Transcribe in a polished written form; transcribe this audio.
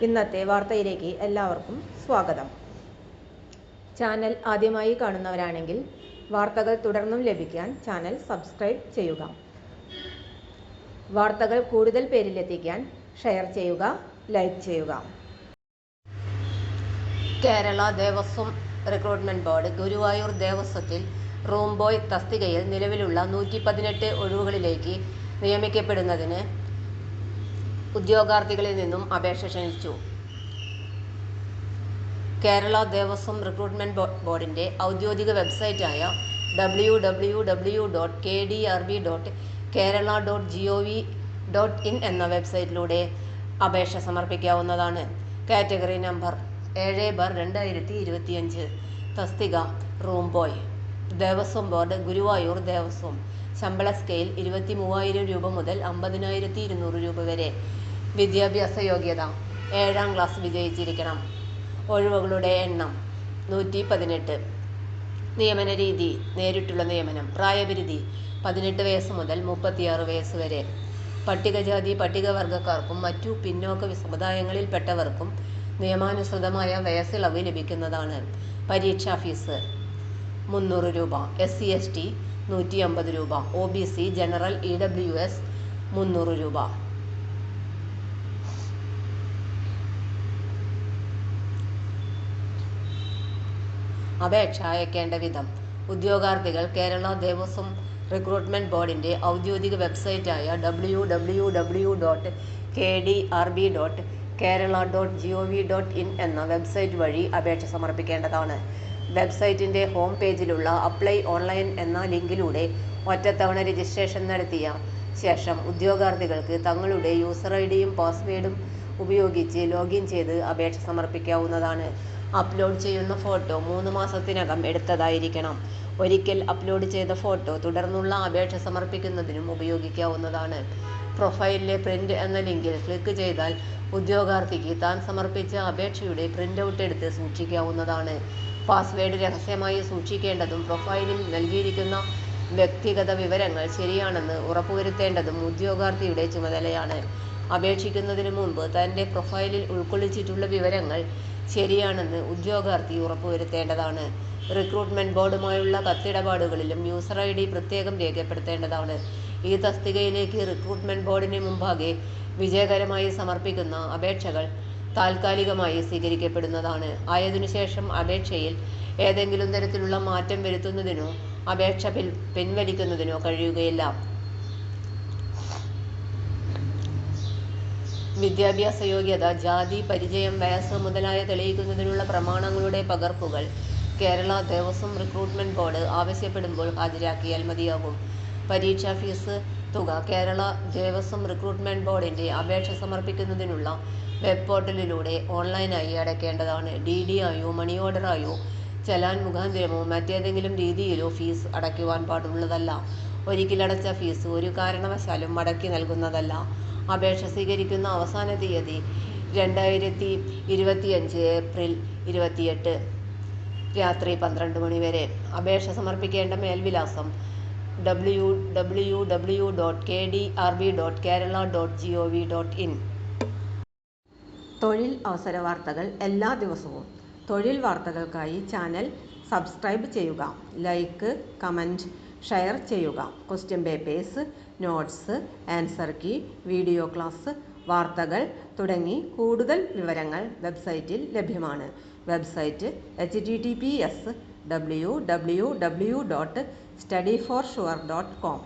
ഇന്നത്തെ വാർത്തയിലേക്ക് എല്ലാവർക്കും സ്വാഗതം. ചാനൽ ആദ്യമായി കാണുന്നവരാണെങ്കിൽ വാർത്തകൾ തുടർന്നും ലഭിക്കാൻ ചാനൽ സബ്സ്ക്രൈബ് ചെയ്യുക. വാർത്തകൾ കൂടുതൽ പേരിലെത്തിക്കാൻ ഷെയർ ചെയ്യുക, ലൈക്ക് ചെയ്യുക. കേരള ദേവസ്വം റിക്രൂട്ട്മെന്റ് ബോർഡ് ഗുരുവായൂർ ദേവസ്വത്തിൽ റൂം ബോയ് തസ്തികയിൽ നിലവിലുള്ള 118 ഒഴിവുകളിലേക്ക് നിയമിക്കപ്പെടുന്നതിന് ഉദ്യോഗാർത്ഥികളിൽ നിന്നും അപേക്ഷ ക്ഷണിച്ചു. കേരള ദേവസ്വം റിക്രൂട്ട്മെന്റ് ബോർഡിന്റെ ഔദ്യോഗിക വെബ്സൈറ്റായ www.kdrb.kerala.gov.in എന്ന വെബ്സൈറ്റിലൂടെ അപേക്ഷ സമർപ്പിക്കാവുന്നതാണ്. Category number 7/2025. തസ്തിക room boy. Devaswom board Guruvayur Devaswom. ശമ്പള സ്കെയിൽ 23,000 രൂപ മുതൽ 50,200 രൂപ വരെ. വിദ്യാഭ്യാസ യോഗ്യത 7ാം ക്ലാസ് വിജയിച്ചിരിക്കണം. ഒഴിവുകളുടെ എണ്ണം 118. നിയമന രീതി നേരിട്ടുള്ള നിയമനം. പ്രായപരിധി 18 വയസ്സ് മുതൽ 36 വയസ്സ് വരെ. പട്ടികജാതി പട്ടികവർഗക്കാർക്കും മറ്റു പിന്നോക്ക സമുദായങ്ങളിൽപ്പെട്ടവർക്കും നിയമാനുസൃതമായ വയസ്സിളവ് ലഭിക്കുന്നതാണ്. പരീക്ഷാ ഫീസ് 300 രൂപ. SC/ST 150 രൂപ. OBC ജനറൽ EWS 300 രൂപ. അപേക്ഷ അയക്കേണ്ട വിധം. ഉദ്യോഗാർത്ഥികൾ കേരള ദേവസ്വം റിക്രൂട്ട്മെന്റ് ബോർഡിന്റെ ഔദ്യോഗിക വെബ്സൈറ്റായ www.kdrb.kerala.gov.in എന്ന വെബ്സൈറ്റ് വഴി അപേക്ഷ സമർപ്പിക്കേണ്ടതാണ്. വെബ്സൈറ്റിന്റെ ഹോം പേജിലുള്ള അപ്ലൈ ഓൺലൈൻ എന്ന ലിങ്കിലൂടെ ഒറ്റത്തവണ രജിസ്ട്രേഷൻ നടത്തിയ ശേഷം ഉദ്യോഗാർത്ഥികൾക്ക് തങ്ങളുടെ യൂസർ ഐഡിയും പാസ്വേഡും ഉപയോഗിച്ച് ലോഗിൻ ചെയ്ത് അപേക്ഷ സമർപ്പിക്കാവുന്നതാണ്. അപ്ലോഡ് ചെയ്യുന്ന ഫോട്ടോ 3 മാസത്തിനകം എടുത്തതായിരിക്കണം. ഒരിക്കൽ അപ്ലോഡ് ചെയ്ത ഫോട്ടോ തുടർന്നുള്ള അപേക്ഷ സമർപ്പിക്കുന്നതിനും ഉപയോഗിക്കാവുന്നതാണ്. പ്രൊഫൈലിലെ പ്രിന്റ് എന്ന ലിങ്കിൽ ക്ലിക്ക് ചെയ്താൽ ഉദ്യോഗാർത്ഥിക്ക് താൻ സമർപ്പിച്ച അപേക്ഷയുടെ പ്രിന്റ് ഔട്ട് എടുത്ത് സൂക്ഷിക്കാവുന്നതാണ്. പാസ്വേഡ് രഹസ്യമായി സൂക്ഷിക്കേണ്ടതും പ്രൊഫൈലിൽ നൽകിയിരിക്കുന്ന വ്യക്തിഗത വിവരങ്ങൾ ശരിയാണെന്ന് ഉറപ്പുവരുത്തേണ്ടതും ഉദ്യോഗാർത്ഥിയുടെ ചുമതലയാണ്. അപേക്ഷിക്കുന്നതിന് മുമ്പ് തന്റെ പ്രൊഫൈലിൽ ഉൾക്കൊള്ളിച്ചിട്ടുള്ള വിവരങ്ങൾ ശരിയാണെന്ന് ഉദ്യോഗാർത്ഥി ഉറപ്പുവരുത്തേണ്ടതാണ്. റിക്രൂട്ട്മെന്റ് ബോർഡുമായുള്ള കത്തിടപാടുകളിലും യൂസർ ID പ്രത്യേകം രേഖപ്പെടുത്തേണ്ടതാണ്. ഈ തസ്തികയിലേക്ക് റിക്രൂട്ട്മെന്റ് ബോർഡിന് മുമ്പാകെ വിജയകരമായി സമർപ്പിക്കുന്ന അപേക്ഷകൾ താൽക്കാലികമായി സ്വീകരിക്കപ്പെടുന്നതാണ്. ആയതിനുശേഷം അപേക്ഷയിൽ ഏതെങ്കിലും തരത്തിലുള്ള മാറ്റം വരുത്തുന്നതിനോ അപേക്ഷ പിൻവലിക്കുന്നതിനോ കഴിയുകയില്ല. വിദ്യാഭ്യാസ യോഗ്യത, ജാതി, പരിചയം, വയസ്സ് മുതലായ തെളിയിക്കുന്നതിനുള്ള പ്രമാണങ്ങളുടെ പകർപ്പുകൾ കേരള ദേവസ്വം റിക്രൂട്ട്മെന്റ് ബോർഡ് ആവശ്യപ്പെടുമ്പോൾ ഹാജരാക്കിയാൽ മതിയാകും. പരീക്ഷാ ഫീസ് തുക കേരള ദേവസ്വം റിക്രൂട്ട്മെന്റ് ബോർഡിന്റെ അപേക്ഷ സമർപ്പിക്കുന്നതിനുള്ള വെബ് പോർട്ടലിലൂടെ ഓൺലൈനായി അടയ്ക്കേണ്ടതാണ്. DD ആയോ മണി ഓർഡറായോ ചലാൻ മുഖാന്തരമോ മറ്റേതെങ്കിലും രീതിയിലോ ഫീസ് അടയ്ക്കുവാൻ പാടുള്ളതല്ല. ഒരിക്കലടച്ച ഫീസ് ഒരു കാരണവശാലും മടക്കി നൽകുന്നതല്ല. അപേക്ഷ സ്വീകരിക്കുന്ന അവസാന തീയതി 2025 ഏപ്രിൽ 28 രാത്രി 12 മണി വരെ. അപേക്ഷ സമർപ്പിക്കേണ്ട മേൽവിലാസം www.kdrb.kerala.gov.in. തൊഴിൽ അവസര വാർത്തകൾ എല്ലാ ദിവസവും. തൊഴിൽ വാർത്തകൾക്കായി ചാനൽ സബ്സ്ക്രൈബ് ചെയ്യുക, ലൈക്ക്, കമന്റ്, ഷെയർ ചെയ്യുക. Question papers, notes, answer key, video class, വാർത്തകൾ തുടങ്ങി കൂടുതൽ വിവരങ്ങൾ വെബ്സൈറ്റിൽ ലഭ്യമാണ്. Website https://www.studyforsure.com